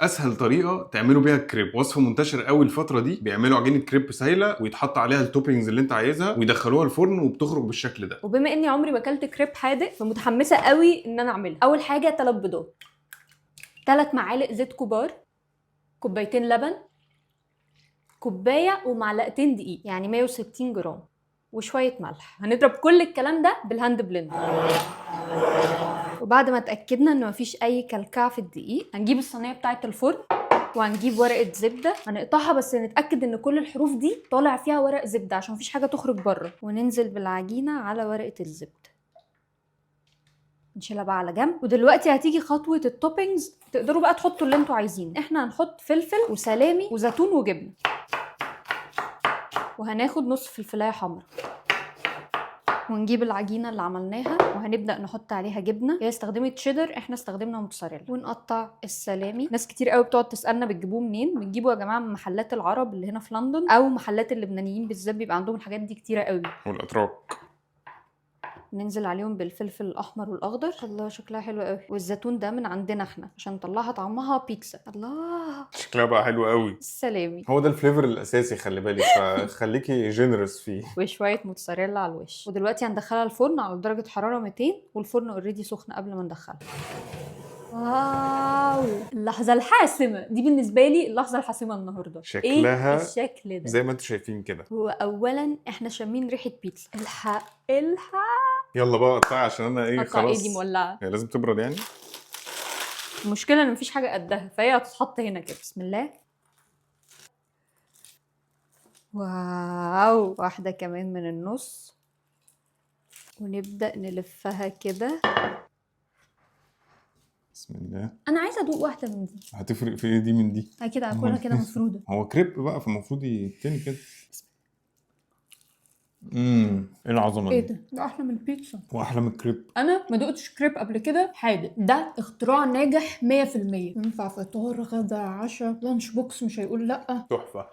اسهل طريقه تعملوا بيها الكريب، وصفه منتشره قوي الفتره دي، بيعملوا عجينه كريب سايله ويتحط عليها التوبينجز اللي انت عايزها ويدخلوها الفرن وبتخرج بالشكل ده. وبما اني عمري ما اكلت كريب حادق فمتحمسه قوي ان انا اعملها. اول حاجه 3 بيضات، 3 معالق زيت كبار، كوبايتين لبن، كوبايه ومعلقتين دقيق يعني 160 جرام، وشويه ملح. هنضرب كل الكلام ده بالهاند بلندر. وبعد ما اتاكدنا ان مفيش اي كلكعه في الدقيق، هنجيب الصينيه بتاعه الفرن وهنجيب ورقه زبده هنقطعها، بس نتاكد ان كل الحروف دي طالع فيها ورق زبده عشان مفيش حاجه تخرج بره، وننزل بالعجينه على ورقه الزبده، نشيلها بقى على جنب. ودلوقتي هتيجي خطوه التوبينجز، تقدروا بقى تحطوا اللي انتوا عايزينه. احنا هنحط فلفل وسلامي وزيتون وجبنه، وهناخد نص فلفلايه حمراء، ونجيب العجينه اللي عملناها وهنبدا نحط عليها جبنه. هي استخدمت شيدر، احنا استخدمنا موتزاريلا. ونقطع السلامي. ناس كتير قوي بتقعد تسالنا بتجيبوه منين. بنجيبه يا جماعه من محلات العرب اللي هنا في لندن، او محلات اللبنانيين بالذات بيبقى عندهم الحاجات دي كتيره قوي. والاتراك ننزل عليهم بالفلفل الاحمر والاخضر. الله شكلها حلو قوي. والزيتون ده من عندنا احنا عشان نطلعها طعمها بيتزا. الله شكلها بقى حلو قوي. السلامي هو ده الفليفر الاساسي، خلي بالك، فخليكي جينيرس فيه. وشويه موتزاريلا على الوش. ودلوقتي هندخلها الفرن على درجه حراره 200، والفرن اوريدي سخن قبل ما ندخلها. واو اللحظه الحاسمه دي بالنسبه لي، اللحظه الحاسمه النهارده. شكلها ايه الشكل ده؟ زي ما انتوا شايفين كده. هو اولا احنا شامين ريحه بيتزا. الحق الحق. يلا بقى قطعي عشان انا ايه قطع خلاص. ايدي مولعه. هي لازم تبرد يعني. المشكله ان مفيش حاجه قدها، فهي هتتحط هنا كده. بسم الله. واو واحده كمان من النص، ونبدا نلفها كده. بسم الله. انا عايزه ادوق واحده من دي. هتفرق في ايه دي من دي؟ كده هاكلها كده مفروده. هو كريب بقى فالمفروض يتني كده. ايه العظمه ايه دي؟ ده احلى من البيتزا واحلى من الكريب. انا ما دقتش كريب قبل كده حادق. ده اختراع ناجح 100%. ينفع فطار غدا عشاء لانش بوكس مش هيقول لا. تحفه.